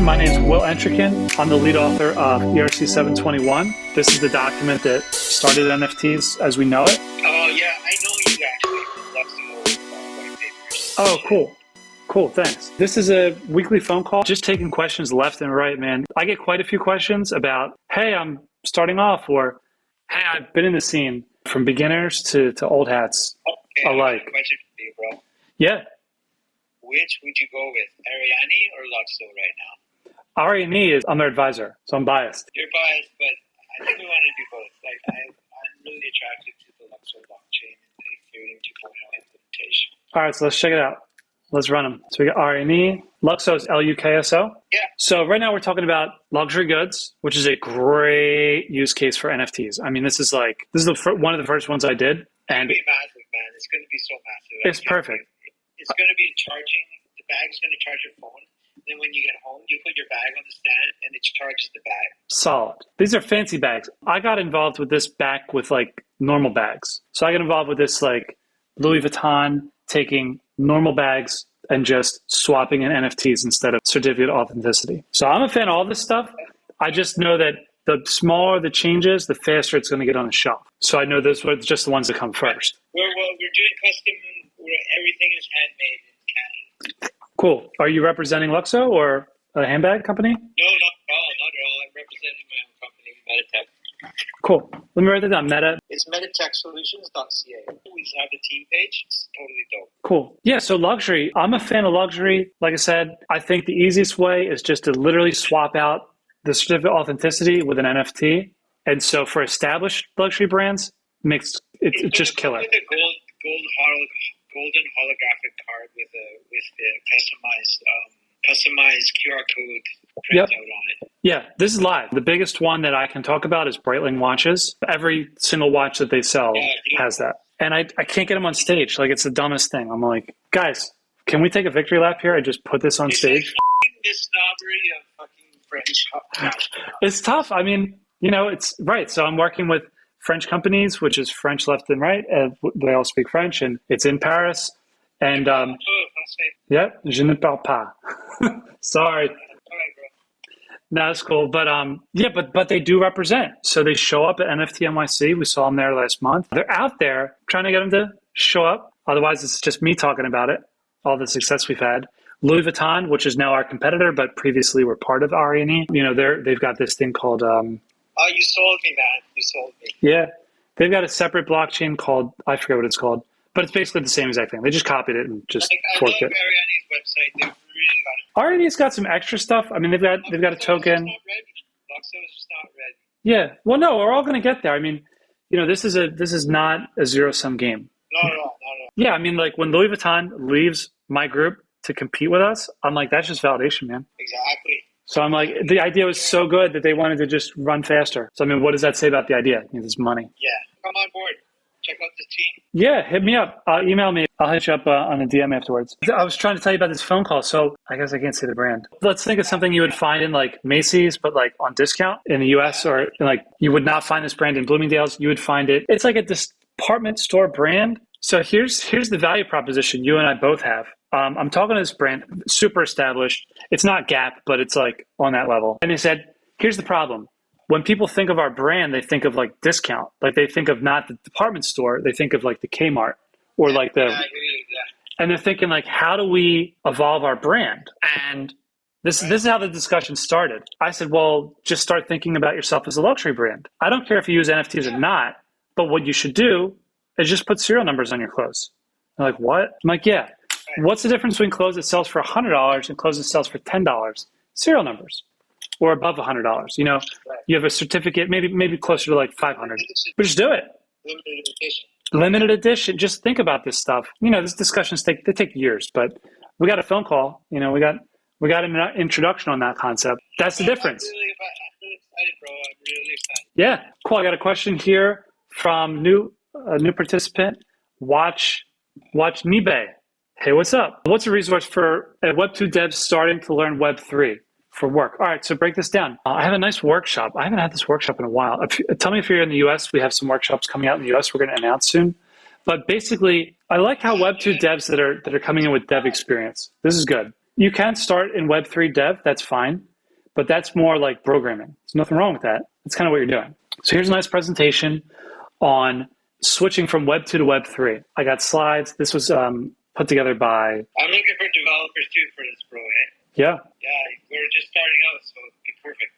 team. My name is Entriken. I'm the lead author of ERC 721. This is the document that started NFTs as we know it. Oh, yeah, I know you actually from Luxembourg white papers. Oh, cool. Cool, thanks. This is a weekly phone call, just taking questions left and right, man. I get quite a few questions about, hey, I'm starting off, or hey, I've been in the scene, from beginners to old hats alike. I have a question for you, bro. Yeah. Which would you go with, Ariane or Luxo right now? Ariane is, I'm their advisor, so I'm biased. You're biased, but I think we want to do both. Like, I'm really attracted to the Luxo blockchain and the Ethereum 2.0 implementation. All right, so let's check it out. Let's run them. So we got Ariane. Luxo is Lukso. Yeah. So right now we're talking about luxury goods, which is a great use case for NFTs. I mean, this is one of the first ones I did. And it's going to be massive, man. It's going to be so massive. It's perfect. It's going to be charging. The bag's going to charge your phone. Then when you get home, you put your bag on the stand and it charges the bag. Solid. These are fancy bags. I got involved with this back with like normal bags. So I got involved with this like Louis Vuitton taking normal bags and just swapping in NFTs instead of certificate authenticity. So I'm a fan of all this stuff. I just know that the smaller the changes, the faster it's going to get on the shelf. So I know those were just the ones that come first. We're doing custom, everything is handmade in Canada. Cool. Are you representing Luxo or a handbag company? No, not at all. I'm representing my own company, Metatech. Cool. Let me write that down. Meta. It's metatechsolutions.ca. We have the team page. It's totally dope. Cool. Yeah, so luxury. I'm a fan of luxury. Like I said, I think the easiest way is just to literally swap out the certificate authenticity with an NFT. And so for established luxury brands, it's just killer. With a golden holographic card with the customized QR code printout on it. Yeah, this is live. The biggest one that I can talk about is Breitling watches. Every single watch that they sell has that. And I can't get them on stage. Like, it's the dumbest thing. I'm like, guys, can we take a victory lap here? I just put this on stage. The snobbery of fucking French. It's tough. I mean, it's right. So I'm working with French companies, which is French left and right. They all speak French, and it's in Paris. And yeah, je ne parle pas. Sorry. All right, bro. No, that's cool. But but they do represent. So they show up at NFT NYC. We saw them there last month. They're out there trying to get them to show up. Otherwise, it's just me talking about it, all the success we've had. Louis Vuitton, which is now our competitor, but previously were part of Ariane. They've got this thing called... Oh, you sold me, man. You sold me. Yeah. They've got a separate blockchain called... I forget what it's called. But it's basically the same exact thing. They just copied it and just forked it. I love Ariane's website. They've really got it. Ariane's got some extra stuff. I mean, they've got a token. Luxo is just not ready. Yeah. Well, no, we're all going to get there. I mean, this is not a zero-sum game. No. Yeah, I mean, like when Louis Vuitton leaves my group to compete with us, I'm like, that's just validation, man. Exactly. So I'm like, the idea was so good that they wanted to just run faster. So I mean, what does that say about the idea? This money. Yeah. Come on board. Check out the team. Yeah, hit me up. Email me. I'll hit you up on a DM afterwards. I was trying to tell you about this phone call, so I guess I can't say the brand. Let's think of something you would find in like Macy's, but like on discount in the US, or like you would not find this brand in Bloomingdale's. You would find it. It's like a department store brand. So here's the value proposition you and I both have. I'm talking to this brand, super established. It's not Gap, but it's like on that level. And they said, here's the problem. When people think of our brand, they think of like discount. Like they think of not the department store. They think of like the Kmart or like the, and they're thinking like, how do we evolve our brand? And this is how the discussion started. I said, well, just start thinking about yourself as a luxury brand. I don't care if you use NFTs or not, but what you should do is just put serial numbers on your clothes. They're like, what? I'm like, yeah. What's the difference between clothes that sells for $100 and clothes that sells for $10? Serial numbers. Or above $100. You have a certificate, maybe closer to like $500. But just do it. Limited edition. Just think about this stuff. These discussions take years, but we got a phone call. We got an introduction on that concept. That's the difference. I'm really excited, bro. I'm really excited. Yeah, cool. I got a question here from a new participant. Watch Nibe. Hey, what's up? What's a resource for a Web2 dev starting to learn Web3 for work? All right, so break this down. I have a nice workshop. I haven't had this workshop in a while. Tell me if you're in the US. We have some workshops coming out in the US we're going to announce soon. But basically, I like how Web2 devs that are coming in with dev experience. This is good. You can start in Web3 dev. That's fine. but that's more like programming. There's nothing wrong with that. That's kind of what you're doing. So here's a nice presentation on switching from Web 2 to Web 3. I got slides. This was put together by... I'm looking for developers too for this, bro. Yeah. Yeah, we're just starting out, so it'd be perfect.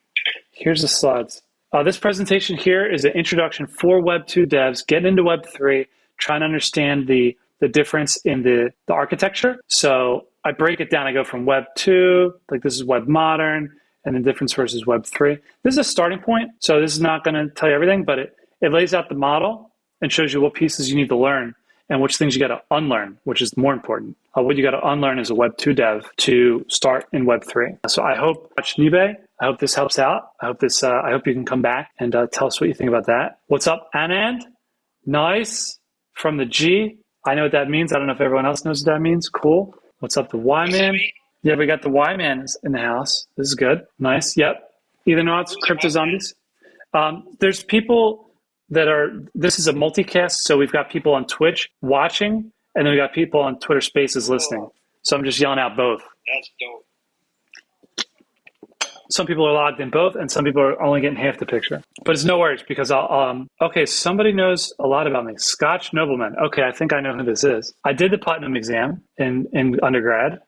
Here's the slides. This presentation here is an introduction for Web 2 devs, getting into Web 3, trying to understand the difference in the architecture. So I break it down. I go from Web 2, like this is Web Modern, and the difference versus Web 3. This is a starting point, so this is not going to tell you everything, but it lays out the model and shows you what pieces you need to learn and which things you got to unlearn, which is more important. What you got to unlearn as a Web 2 dev to start in Web 3. So I hope, Nibe, I hope this helps out. I hope you can come back and tell us what you think about that. What's up, Anand? Nice. From the G. I know what that means. I don't know if everyone else knows what that means. Cool. What's up, the Y-Man? Yeah, we got the Y-Man in the house. This is good. Nice. Yep. Either not, Crypto Zombies. There's people that are, this is a multicast, so we've got people on Twitch watching, and then we got people on Twitter Spaces listening. So I'm just yelling out both. That's dope. Some people are logged in both, and some people are only getting half the picture. But it's no worries, because okay, somebody knows a lot about me. Scotch Nobleman. Okay, I think I know who this is. I did the Platinum exam in undergrad.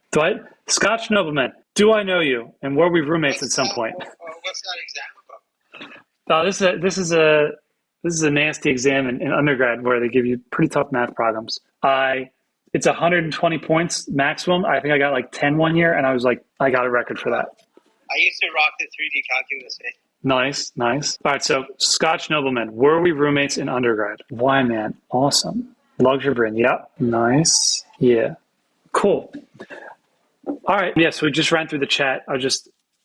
Scotch Nobleman, do I know you? And were we roommates at some point? What's that exam about? This is a nasty exam in undergrad where they give you pretty tough math problems. It's 120 points maximum. I think I got like 10 one year, and I was like, I got a record for that. I used to rock the 3D calculus. Nice. All right, so Scotch Nobleman, were we roommates in undergrad? Why, man? Awesome. Luxury Brand, yep. Nice. Yeah. Cool. All right, yeah, so we just ran through the chat. I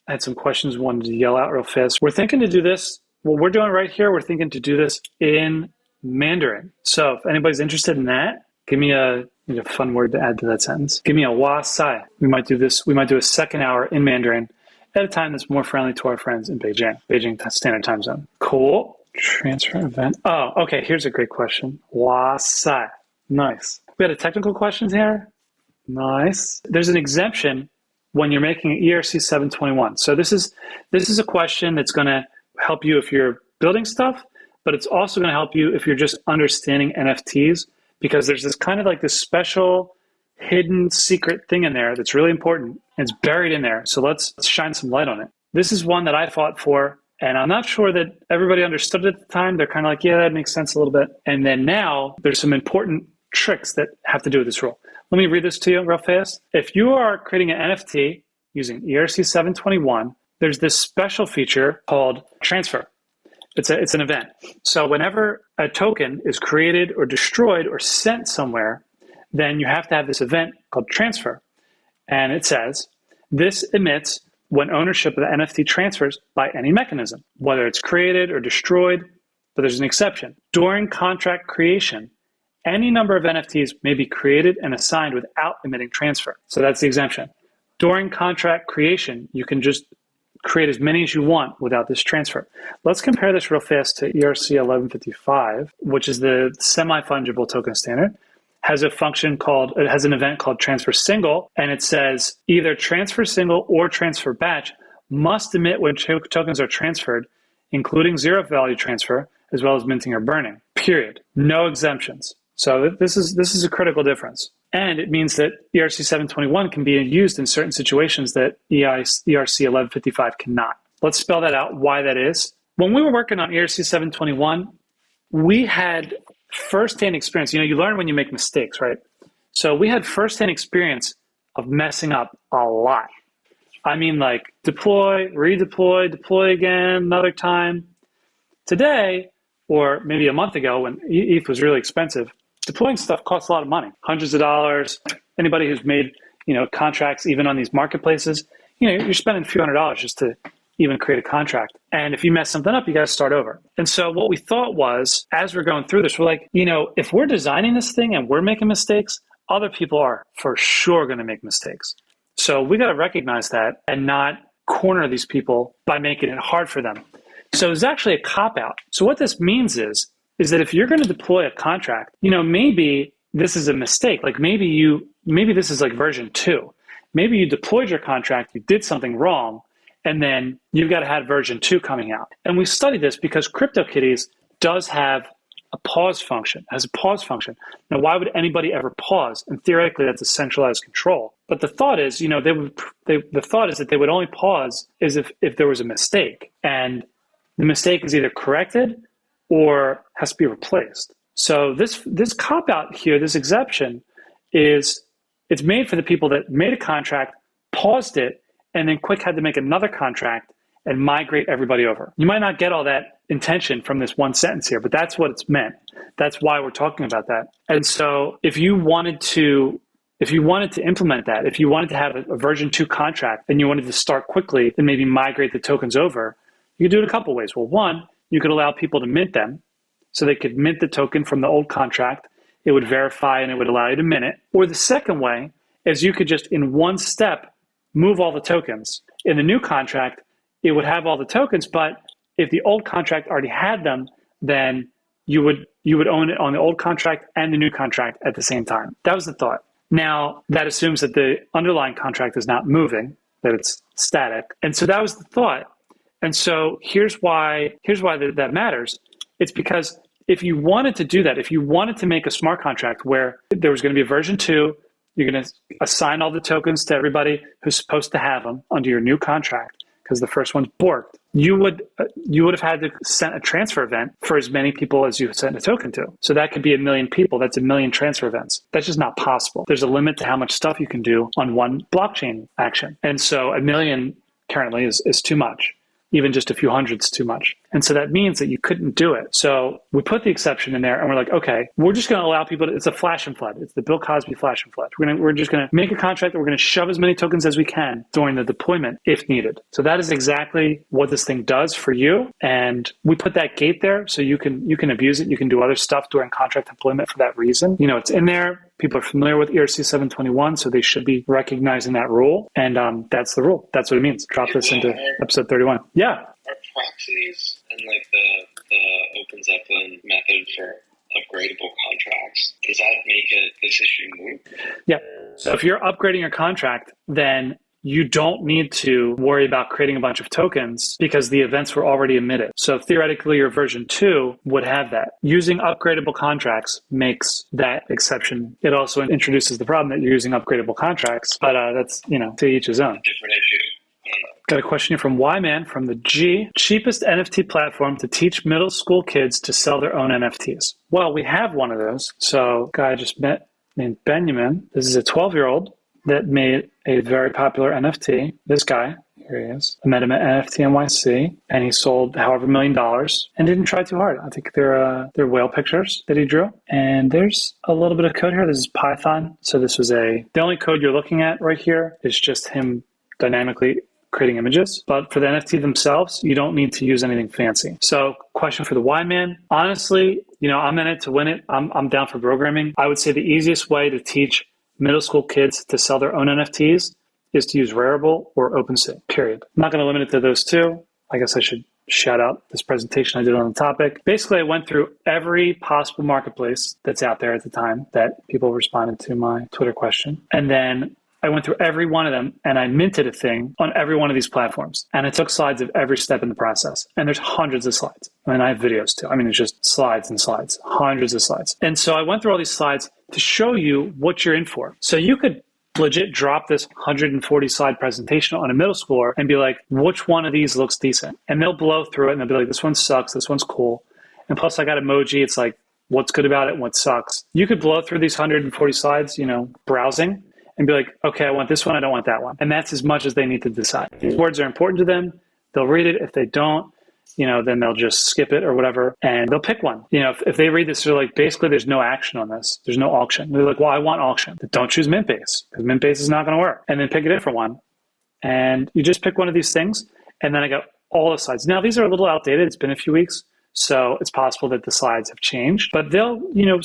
had some questions I wanted to yell out real fast. We're thinking to do this, what we're doing right here, we're thinking to do this in Mandarin. So if anybody's interested in that, give me a fun word to add to that sentence. Give me a wa sai. We might do a second hour in Mandarin at a time that's more friendly to our friends in Beijing Standard Time Zone. Cool. Transfer event. Oh, okay. Here's a great question. Wa sai. Nice. We had a technical question here. Nice. There's an exemption when you're making an ERC 721. So this is a question that's going to help you if you're building stuff, but it's also going to help you if you're just understanding NFTs, because there's this kind of like this special hidden secret thing in there that's really important. It's buried in there. So let's shine some light on it. This is one that I fought for, and I'm not sure that everybody understood it at the time. They're kind of like, yeah, that makes sense a little bit. And then now there's some important tricks that have to do with this rule. Let me read this to you real fast. If you are creating an NFT using ERC 721, there's this special feature called transfer. It's an event. So whenever a token is created or destroyed or sent somewhere, then you have to have this event called transfer. And it says, this emits when ownership of the NFT transfers by any mechanism, whether it's created or destroyed, but there's an exception. During contract creation, any number of NFTs may be created and assigned without emitting transfer. So that's the exemption. During contract creation, you can just create as many as you want without this transfer. Let's compare this real fast to ERC 1155, which is the semi-fungible token standard. Has an event called transfer single, and it says either transfer single or transfer batch must emit when tokens are transferred, including zero value transfer, as well as minting or burning, period. No exemptions. So this is a critical difference. And it means that ERC 721 can be used in certain situations that ERC 1155 cannot. Let's spell that out, why that is. When we were working on ERC 721, we had firsthand experience. You learn when you make mistakes, right? So we had firsthand experience of messing up a lot. I mean, like deploy, redeploy, deploy again, another time. Today, or maybe a month ago when ETH was really expensive, deploying stuff costs a lot of money, hundreds of dollars. Anybody who's made, contracts even on these marketplaces, you're spending a few $100s just to even create a contract. And if you mess something up, you got to start over. And so what we thought was, as we're going through this, we're like, if we're designing this thing and we're making mistakes, other people are for sure going to make mistakes. So we got to recognize that and not corner these people by making it hard for them. So it's actually a cop-out. So what this means is that if you're going to deploy a contract, maybe this is a mistake. Like maybe this is like version 2. Maybe you deployed your contract, you did something wrong, And then you've got to have version 2 coming out. And we studied this because CryptoKitties does have a pause function, has a pause function. Now, why would anybody ever pause? And theoretically, that's a centralized control. But the thought is, the thought is that they would only pause is if there was a mistake. And the mistake is either corrected or has to be replaced. So this cop-out here, this exception, it's made for the people that made a contract, paused it, and then quick had to make another contract and migrate everybody over. You might not get all that intention from this one sentence here, but that's what it's meant. That's why we're talking about that. And so if you wanted to implement that, if you wanted to have a version 2 contract and you wanted to start quickly and maybe migrate the tokens over, you could do it a couple ways. Well, one, you could allow people to mint them. So they could mint the token from the old contract. It would verify and it would allow you to mint it. Or the second way is you could just in one step move all the tokens. In the new contract, it would have all the tokens, but if the old contract already had them, then you would own it on the old contract and the new contract at the same time. That was the thought. Now, that assumes that the underlying contract is not moving, that it's static. And so that was the thought. And so here's why that matters. It's because if you wanted to do that, if you wanted to make a smart contract where there was going to be a version 2, you're going to assign all the tokens to everybody who's supposed to have them under your new contract because the first one's borked. You would have had to send a transfer event for as many people as you sent a token to. So that could be 1 million people. That's 1 million transfer events. That's just not possible. There's a limit to how much stuff you can do on one blockchain action. And so 1 million currently is too much. Even just a few hundreds too much. And so that means that you couldn't do it. So we put the exception in there and we're like, okay, we're just going to allow people to, it's a flash and flood. It's the Bill Cosby flash and flood. We're just going to make a contract that we're going to shove as many tokens as we can during the deployment if needed. So that is exactly what this thing does for you. And we put that gate there so you can abuse it. You can do other stuff during contract deployment for that reason. It's in there. People are familiar with ERC 721, so they should be recognizing that rule. And that's the rule. That's what it means. Drop this into episode 31. Yeah. Are proxies and like the Open Zeppelin method for upgradable contracts, does that make this issue moot? Yeah. So if you're upgrading your contract, then you don't need to worry about creating a bunch of tokens because the events were already emitted. So theoretically, your version 2 would have that. Using upgradable contracts makes that exception. It also introduces the problem that you're using upgradable contracts, but that's, to each his own. Different issue. Got a question here from Y-Man from the G. Cheapest NFT platform to teach middle school kids to sell their own NFTs. Well, we have one of those. So a guy I just met named Benjamin. This is a 12-year-old that made a very popular NFT. This guy, here he is. I met him at NFT NYC, and he sold however $1 million and didn't try too hard. I think they're whale pictures that he drew. And there's a little bit of code here. This is Python. So this was the only code you're looking at right here is just him dynamically creating images. But for the NFT themselves, you don't need to use anything fancy. So question for the Y-Man. Honestly, I'm in it to win it. I'm down for programming. I would say the easiest way to teach middle school kids to sell their own NFTs is to use Rarible or OpenSea, period. I'm not going to limit it to those two. I guess I should shout out this presentation I did on the topic. Basically, I went through every possible marketplace that's out there at the time that people responded to my Twitter question. And then I went through every one of them and I minted a thing on every one of these platforms. And I took slides of every step in the process. And there's hundreds of slides. And I have videos too. It's just slides and slides, hundreds of slides. And so I went through all these slides to show you what you're in for. So you could legit drop this 140 slide presentation on a middle schooler and be like, which one of these looks decent? And they'll blow through it and they'll be like, this one sucks, this one's cool. And plus I got emoji. It's like, what's good about it and what sucks. You could blow through these 140 slides, browsing and be like, okay, I want this one, I don't want that one. And that's as much as they need to decide. These words are important to them. They'll read it. If they don't, then they'll just skip it or whatever, and they'll pick one. If they read this, they're like, basically, there's no action on this. There's no auction. They're like, well, I want auction. But don't choose Mintbase because Mintbase is not going to work. And then pick a different one. And you just pick one of these things, and then I got all the slides. Now, these are a little outdated. It's been a few weeks, so it's possible that the slides have changed. But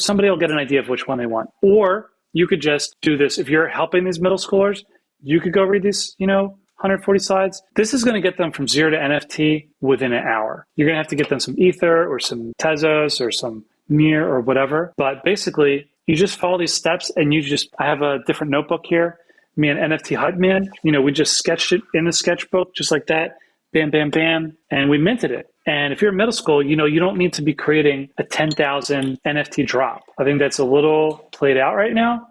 somebody will get an idea of which one they want. Or you could just do this. If you're helping these middle schoolers, you could go read these, 140 slides. This is going to get them from 0 to NFT within an hour. You're going to have to get them some Ether or some Tezos or some Mir or whatever. But basically, you just follow these steps and I have a different notebook here me and NFT Hype Man, we just sketched it in the sketchbook, just like that. Bam, bam, bam. And we minted it. And if you're in middle school, you don't need to be creating a 10,000 NFT drop. I think that's a little played out right now.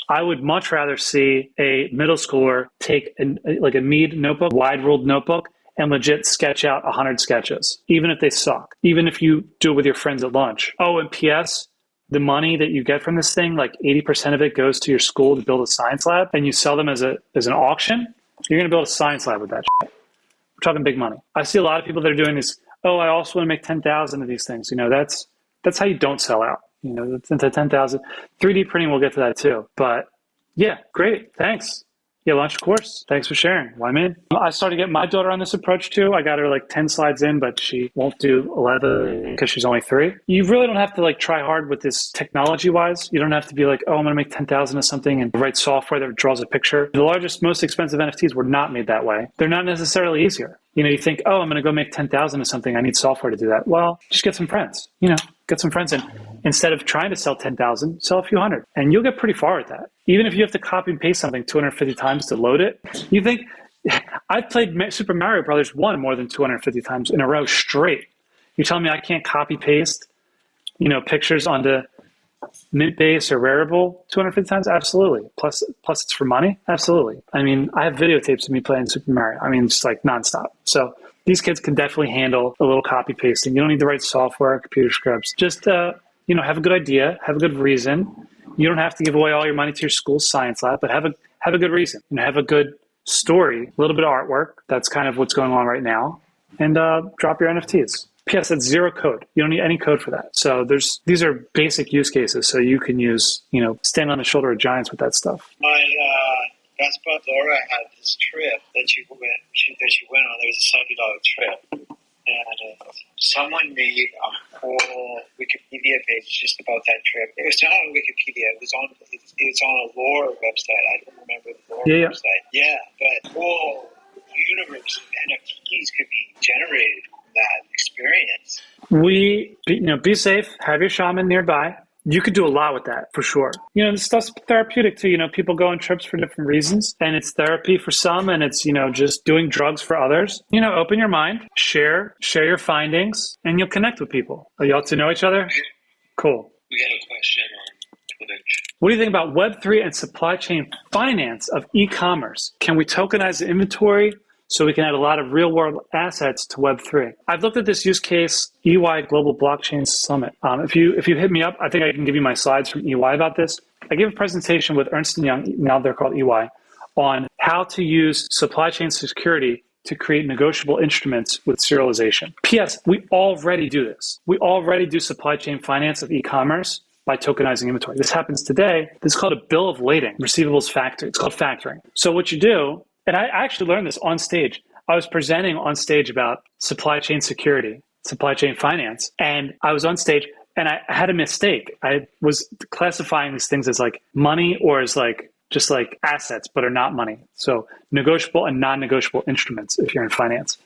I would much rather see a middle schooler take a Mead notebook, wide ruled notebook, and legit sketch out 100 sketches, even if they suck, even if you do it with your friends at lunch. Oh, and P.S., the money that you get from this thing, like 80% of it goes to your school to build a science lab, and you sell them as an auction, you're going to build a science lab with that shit. We're talking big money. I see a lot of people that are doing this, oh, I also want to make 10,000 of these things. That's how you don't sell out. It's into 10,000. 3D printing, we'll get to that too. But yeah, great. Thanks. Yeah, launch course. Thanks for sharing. Why, man? I started getting my daughter on this approach too. I got her like 10 slides in, but she won't do 11 because she's only 3. You really don't have to like try hard with this technology wise. You don't have to be like, oh, I'm going to make 10,000 of something and write software that draws a picture. The largest, most expensive NFTs were not made that way. They're not necessarily easier. You think, oh, I'm going to go make 10,000 of something. I need software to do that. Well, just get some friends, get some friends in. Instead of trying to sell 10,000, sell a few hundred. And you'll get pretty far with that. Even if you have to copy and paste something 250 times to load it, you think, I've played Super Mario Brothers 1 more than 250 times in a row straight. You're telling me I can't copy paste, pictures onto Mint Base or Rarible 250 times? Absolutely. Plus it's for money? Absolutely. I mean, I have videotapes of me playing Super Mario. I mean, just like nonstop. So these kids can definitely handle a little copy pasting. You don't need to write software, computer scripts. Just, have a good idea, have a good reason. You don't have to give away all your money to your school's science lab, but have a good reason. Have a good story, a little bit of artwork. That's kind of what's going on right now. And drop your NFTs. P.S. That's zero code. You don't need any code for that. So these are basic use cases. So you can use, stand on the shoulder of giants with that stuff. My best bud Laura had this trip that she went on. There was a $70 trip. And someone made a whole Wikipedia page just about that trip. It was not on Wikipedia. It's on a lore website. I don't remember the lore website. Yeah, but whole universe of NFTs could be generated from that experience. Be safe. Have your shaman nearby. You could do a lot with that for sure. This stuff's therapeutic too. People go on trips for different reasons, and it's therapy for some, and it's, just doing drugs for others. Open your mind, share your findings, and you'll connect with people. Are y'all to know each other? Cool. We got a question on Twitch. What do you think about Web3 and supply chain finance of e-commerce? Can we tokenize the inventory so we can add a lot of real-world assets to Web3? I've looked at this use case, EY Global Blockchain Summit. If you hit me up, I think I can give you my slides from EY about this. I gave a presentation with Ernst & Young, now they're called EY, on how to use supply chain security to create negotiable instruments with serialization. P.S. We already do this. We already do supply chain finance of e-commerce by tokenizing inventory. This happens today. This is called a bill of lading, receivables factoring. It's called factoring. So what you do, and I actually learned this on stage. I was presenting on stage about supply chain security, supply chain finance, and I was on stage and I had a mistake. I was classifying these things as like money or as like just like assets, but are not money. So negotiable and non-negotiable instruments if you're in finance.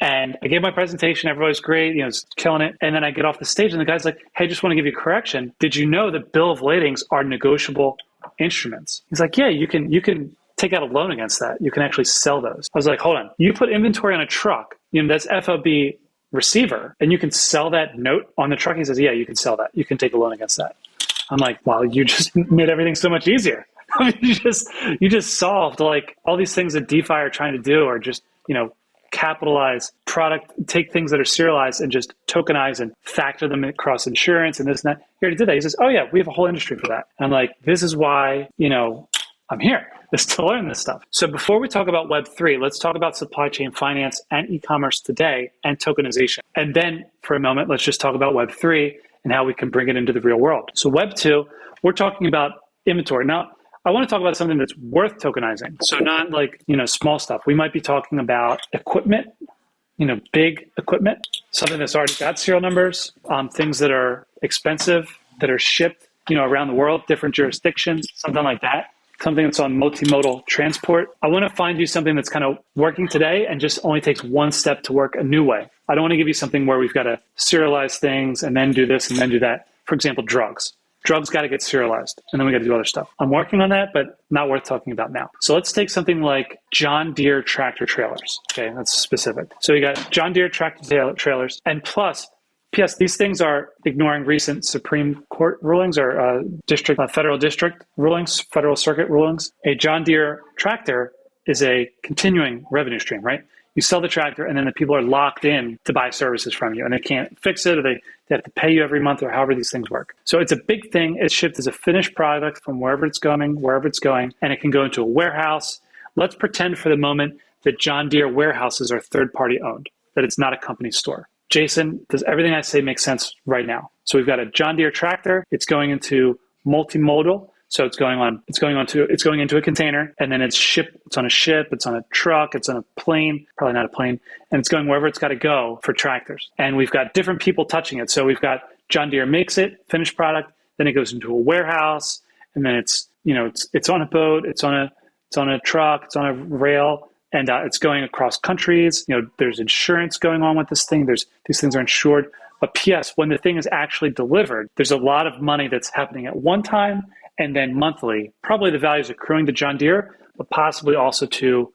And I gave my presentation. Everybody's great, it's killing it. And then I get off the stage and the guy's like, hey, just want to give you a correction. Did you know that bill of ladings are negotiable instruments? He's like, yeah, you can take out a loan against that. You can actually sell those. I was like, hold on. You put inventory on a truck, that's FOB receiver, and you can sell that note on the truck. He says, yeah, you can sell that. You can take a loan against that. I'm like, wow, you just made everything so much easier. I mean, you just solved like all these things that DeFi are trying to do, or just, capitalize product, take things that are serialized and just tokenize and factor them across insurance and this and that. He already did that. He says, oh yeah, we have a whole industry for that. And I'm like, this is why, I'm here is to learn this stuff. So before we talk about Web3, let's talk about supply chain finance and e-commerce today and tokenization. And then for a moment, let's just talk about Web3 and how we can bring it into the real world. So Web2, we're talking about inventory. Now, I want to talk about something that's worth tokenizing. So not like, small stuff. We might be talking about equipment, big equipment, something that's already got serial numbers, things that are expensive, that are shipped, around the world, different jurisdictions, something like that. Something that's on multimodal transport. I want to find you something that's kind of working today and just only takes one step to work a new way. I don't want to give you something where we've got to serialize things and then do this and then do that. For example, drugs. drugs got to get serialized, and then we got to do other stuff. I'm working on that, but not worth talking about now. So let's take something like John Deere tractor trailers. Okay, that's specific. So you got John Deere tractor trailers, and plus, P.S. These things are ignoring recent Supreme Court rulings or federal district rulings, federal circuit rulings. A John Deere tractor is a continuing revenue stream, right? You sell the tractor, and then the people are locked in to buy services from you, and they can't fix it, or they have to pay you every month, or however these things work. So it's a big thing. It's shipped as a finished product from wherever it's going, and it can go into a warehouse. Let's pretend for the moment that John Deere warehouses are third-party owned, that it's not a company store. Jason, does everything I say make sense right now? So we've got a John Deere tractor. It's going into multimodal. So it's going into a container, and then it's shipped. It's on a ship. It's on a truck. It's on a plane. Probably not a plane. And it's going wherever it's got to go for tractors. And we've got different people touching it. So we've got John Deere makes it, finished product. Then it goes into a warehouse, and then it's on a boat. It's on a truck. It's on a rail, and it's going across countries. There's insurance going on with this thing. These things are insured. But P.S. when the thing is actually delivered, there's a lot of money that's happening at one time. And then monthly, probably the value is accruing to John Deere, but possibly also to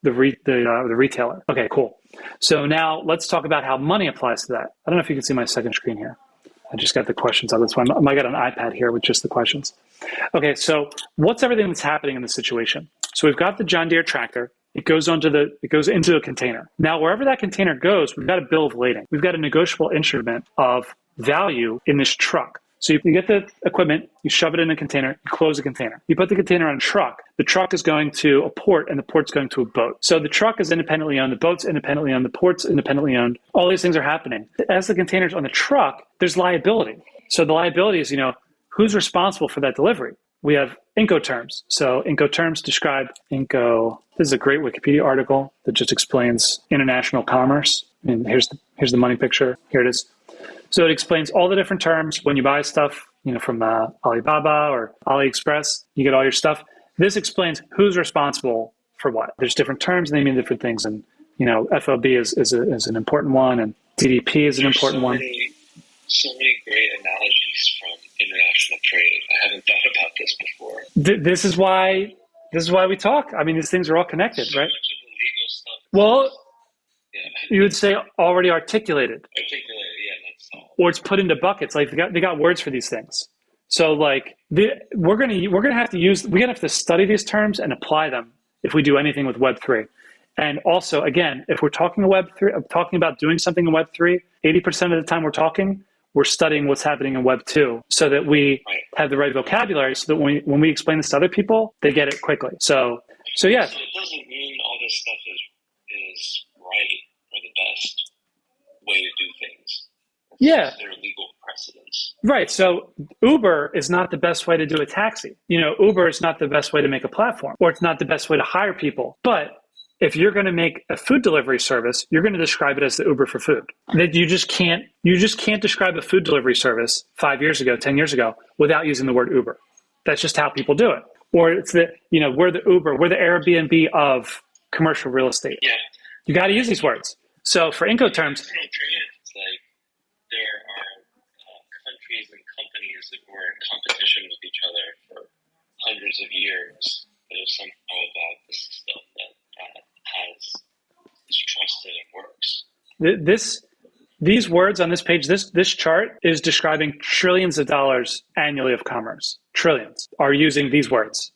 the retailer. Okay, cool. So now let's talk about how money applies to that. I don't know if you can see my second screen here. I just got the questions up. That's why I got an iPad here with just the questions. Okay, so what's everything that's happening in this situation? So we've got the John Deere tractor. It goes into a container. Now, wherever that container goes, we've got a bill of lading. We've got a negotiable instrument of value in this truck. So you get the equipment, you shove it in a container, you close the container. You put the container on a truck. The truck is going to a port, and the port's going to a boat. So the truck is independently owned, the boat's independently owned, the port's independently owned. All these things are happening. As the container's on the truck, there's liability. So the liability is, who's responsible for that delivery? We have Incoterms. So Incoterms describe this is a great Wikipedia article that just explains international commerce. And here's the money picture. Here it is. So it explains all the different terms when you buy stuff, from Alibaba or AliExpress, you get all your stuff. This explains who's responsible for what. There's different terms and they mean different things. And, FOB is an important one, and DDP is an important one. So many great analogies from international trade. I haven't thought about this before. This is why we talk. I mean, these things are all connected, so right? Much of the legal stuff. Well, you would say already articulated. Or it's put into buckets. Like they got words for these things. So we're gonna have to study these terms and apply them if we do anything with Web3. And also, again, if we're talking about doing something in Web3, 80% of the time we're studying what's happening in Web2, so that we have the right vocabulary, so that when we explain this to other people, they get it quickly. So yes. So it doesn't mean all this stuff is right or the best way to do things. Yeah. There are legal precedents. Right. So Uber is not the best way to do a taxi. Uber is not the best way to make a platform, or it's not the best way to hire people. But if you're going to make a food delivery service, you're going to describe it as the Uber for food. That you just can't describe a food delivery service 5 years ago, 10 years ago, without using the word Uber. That's just how people do it. Or it's we're the Uber, we're the Airbnb of commercial real estate. Yeah. You got to use these words. So for Incoterms, it's like there are countries and companies that were in competition with each other for hundreds of years that have somehow evolved the system that is trusted and works. These words on this page, this chart is describing trillions of dollars annually of commerce. Trillions are using these words.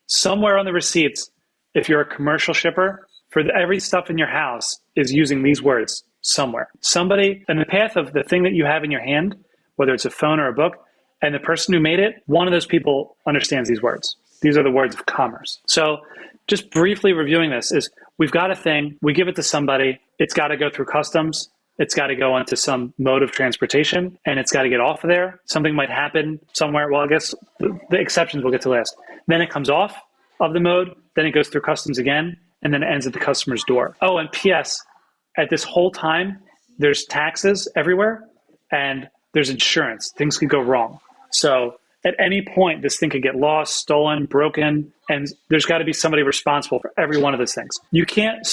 Somewhere on the receipts, if you're a commercial shipper, for every stuff in your house is using these words somewhere. Somebody in the path of the thing that you have in your hand, whether it's a phone or a book, and the person who made it, one of those people understands these words. These are the words of commerce. So just briefly reviewing this is we've got a thing, we give it to somebody, it's got to go through customs, it's got to go onto some mode of transportation, and it's got to get off of there. Something might happen somewhere. Well, I guess the exceptions we'll get to last. Then it comes off of the mode, then it goes through customs again, and then it ends at the customer's door. Oh, and P.S., at this whole time, there's taxes everywhere, and there's insurance. Things could go wrong. So at any point, this thing could get lost, stolen, broken, and there's got to be somebody responsible for every one of those things. You can't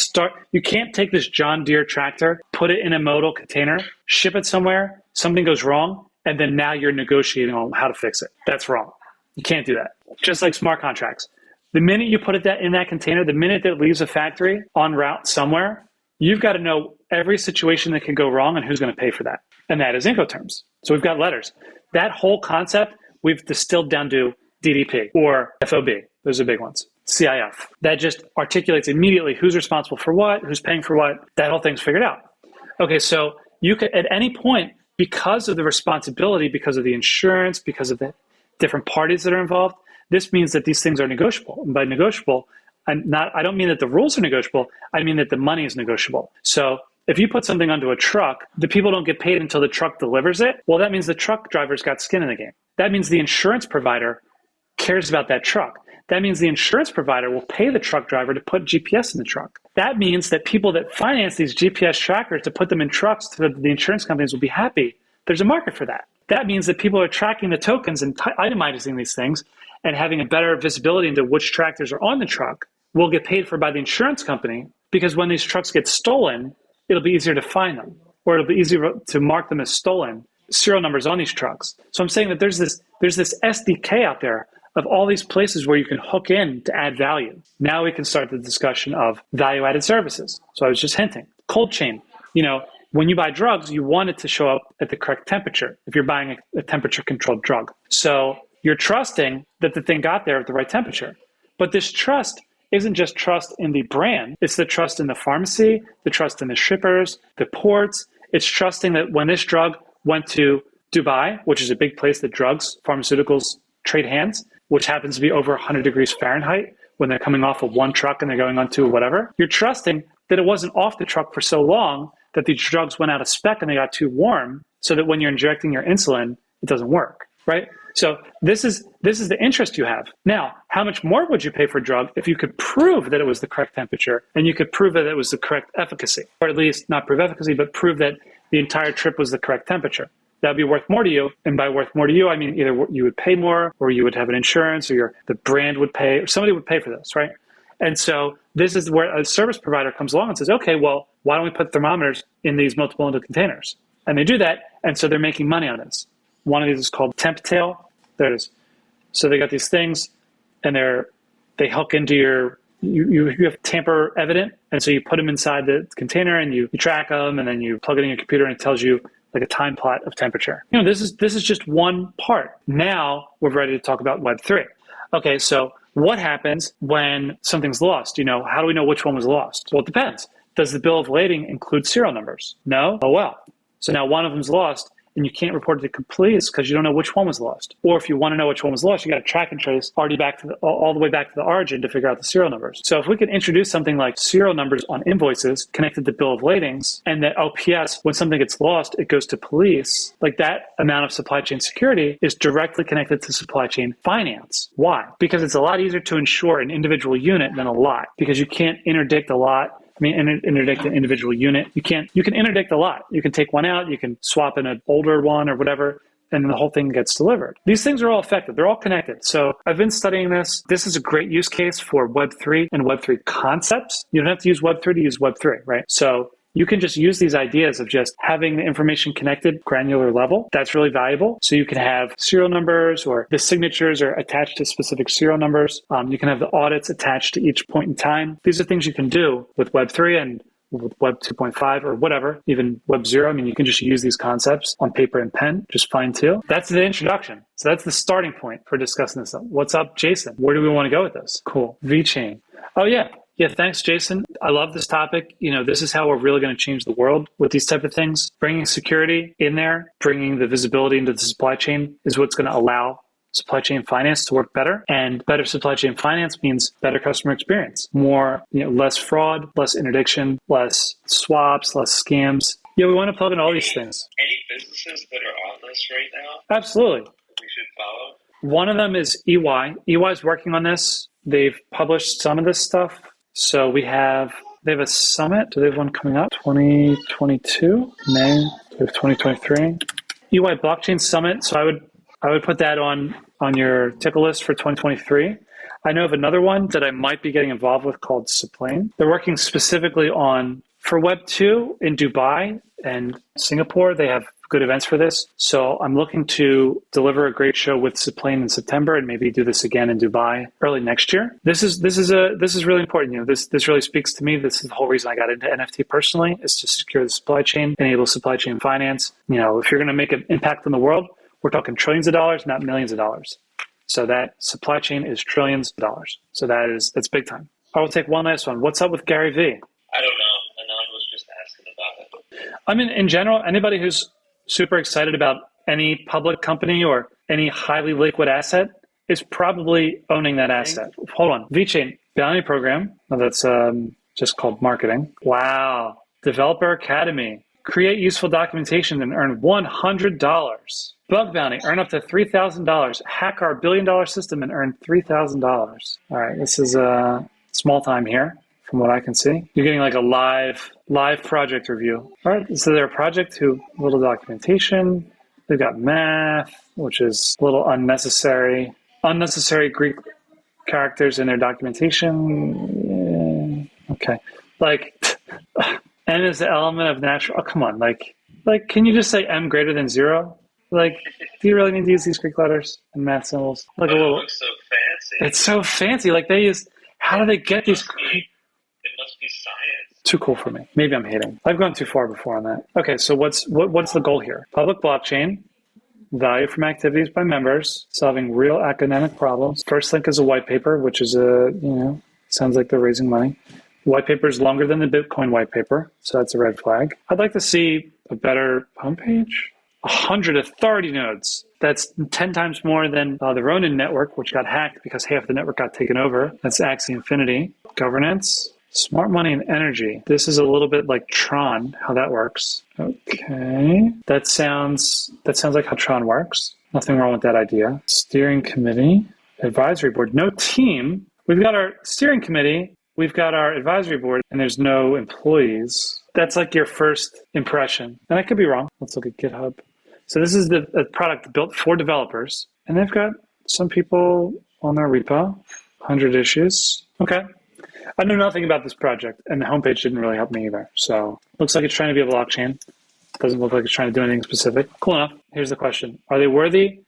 take this John Deere tractor, put it in a modal container, ship it somewhere, something goes wrong, and then now you're negotiating on how to fix it. That's wrong. You can't do that. Just like smart contracts. The minute you put it in that container, the minute that it leaves a factory en route somewhere, you've got to know every situation that can go wrong and who's going to pay for that. And that is Incoterms. So we've got letters. That whole concept, we've distilled down to DDP or FOB. Those are big ones. CIF. That just articulates immediately who's responsible for what, who's paying for what. That whole thing's figured out. Okay, so you could, at any point, because of the responsibility, because of the insurance, because of the different parties that are involved, this means that these things are negotiable. And by negotiable, I don't mean that the rules are negotiable. I mean that the money is negotiable. So if you put something onto a truck, the people don't get paid until the truck delivers it. Well, that means the truck driver's got skin in the game. That means the insurance provider cares about that truck. That means the insurance provider will pay the truck driver to put GPS in the truck. That means that people that finance these GPS trackers to put them in trucks so that the insurance companies will be happy. There's a market for that. That means that people are tracking the tokens and itemizing these things and having a better visibility into which tractors are on the truck will get paid for by the insurance company, because when these trucks get stolen, it'll be easier to find them, or it'll be easier to mark them as stolen, serial numbers on these trucks. So I'm saying that there's this SDK out there of all these places where you can hook in to add value. Now we can start the discussion of value-added services. So I was just hinting. Cold chain. When you buy drugs, you want it to show up at the correct temperature if you're buying a temperature-controlled drug. So you're trusting that the thing got there at the right temperature. But this trust isn't just trust in the brand. It's the trust in the pharmacy, the trust in the shippers, the ports. It's trusting that when this drug went to Dubai, which is a big place that drugs, pharmaceuticals trade hands, which happens to be over 100 degrees Fahrenheit when they're coming off of one truck and they're going onto whatever, you're trusting that it wasn't off the truck for so long that these drugs went out of spec and they got too warm so that when you're injecting your insulin, it doesn't work, right? So this is the interest you have. Now, how much more would you pay for a drug if you could prove that it was the correct temperature and you could prove that it was the correct efficacy, or at least not prove efficacy, but prove that the entire trip was the correct temperature? That'd be worth more to you. And by worth more to you, I mean either you would pay more, or you would have an insurance, or the brand would pay, or somebody would pay for this, right? And so this is where a service provider comes along and says, okay, well, why don't we put thermometers in these multiple window containers? And they do that, and so they're making money on this. One of these is called temp tail. There it is. So they got these things, and they hook into you have tamper evident, and so you put them inside the container, and you track them, and then you plug it in your computer, and it tells you like a time plot of temperature. This is just one part. Now we're ready to talk about Web3. Okay, so what happens when something's lost? How do we know which one was lost? Well, it depends. Does the bill of lading include serial numbers? No? Oh, well. So now one of them's lost, and you can't report it to police because you don't know which one was lost. Or if you want to know which one was lost, you got to track and trace already all the way back to the origin to figure out the serial numbers. So if we could introduce something like serial numbers on invoices connected to bill of ladings, and that OPS, when something gets lost, it goes to police, like that amount of supply chain security is directly connected to supply chain finance. Why? Because it's a lot easier to insure an individual unit than a lot, because you can't interdict a lot. Interdict an individual unit. You can interdict a lot. You can take one out, you can swap in an older one or whatever, and then the whole thing gets delivered. These things are all effective. They're all connected. So I've been studying this. This is a great use case for Web3 and Web3 concepts. You don't have to use Web3 to use Web3, right? So you can just use these ideas of just having the information connected granular level. That's really valuable. So you can have serial numbers, or the signatures are attached to specific serial numbers. You can have the audits attached to each point in time. These are things you can do with Web3 and with Web 2.5 or whatever, even Web 0. You can just use these concepts on paper and pen, just fine too. That's the introduction. So that's the starting point for discussing this. What's up, Jason? Where do we want to go with this? Cool. VeChain. Oh, yeah. Yeah, thanks, Jason. I love this topic. This is how we're really going to change the world with these type of things. Bringing security in there, bringing the visibility into the supply chain is what's going to allow supply chain finance to work better. And better supply chain finance means better customer experience, more, less fraud, less interdiction, less swaps, less scams. Yeah, we want to plug in all these things. Any businesses that are on this right now? Absolutely. We should follow? One of them is EY. EY is working on this. They've published some of this stuff. So they have a summit. Do they have one coming up? 2022, May. We have 2023. EY Blockchain Summit. So I would put that on your tickle list for 2023. I know of another one that I might be getting involved with called Suplane. They're working specifically for Web 2 in Dubai and Singapore. They have good events for this. So I'm looking to deliver a great show with Ziplane in September and maybe do this again in Dubai early next year. This is really important. You know, this really speaks to me. This is the whole reason I got into NFT personally, is to secure the supply chain, enable supply chain finance. You know, if you're going to make an impact in the world, we're talking trillions of dollars, not millions of dollars. So that supply chain is trillions of dollars. So that's big time. I will take one last one. What's up with Gary Vee? I don't know. Anand was just asking about it. I mean, in general, anybody who's super excited about any public company or any highly liquid asset is probably owning that asset. Hold on. VeChain bounty program. Oh, that's just called marketing. Wow. Developer Academy. Create useful documentation and earn $100. Bug bounty. Earn up to $3,000. Hack our billion-dollar system and earn $3,000. All right. This is small time here from what I can see. You're getting like a live project review. All right. So they're a project who little documentation. They've got math, which is a little unnecessary Greek characters in their documentation. Yeah. Okay. Like, N is the element of natural. Oh, come on. Like, can you just say M greater than 0? Like, do you really need to use these Greek letters and math symbols? Like it looks so fancy. It's so fancy. Like they use. How do they get these? It must be science. Too cool for me. Maybe I'm hating. I've gone too far before on that. Okay, so what's the goal here? Public blockchain, value from activities by members, solving real academic problems. First link is a white paper, which is sounds like they're raising money. White paper is longer than the Bitcoin white paper, so that's a red flag. I'd like to see a better homepage. 100 authority nodes. That's 10 times more than the Ronin network, which got hacked because half the network got taken over. That's Axie Infinity. Governance, smart money and energy. This is a little bit like Tron, how that works. Okay. That sounds like how Tron works. Nothing wrong with that idea. Steering committee, advisory board, no team. We've got our steering committee. We've got our advisory board, and there's no employees. That's like your first impression. And I could be wrong. Let's look at GitHub. So this is a product built for developers, and they've got some people on their repo, 100 issues. Okay. I know nothing about this project, and the homepage didn't really help me either. So looks like it's trying to be a blockchain. Doesn't look like it's trying to do anything specific. Cool enough. Here's the question. Are they worthy?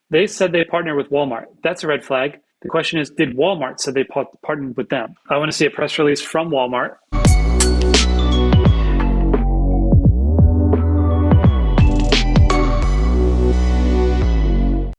They said they partner with Walmart. That's a red flag. The question is, did Walmart say they partnered with them? I want to see a press release from Walmart.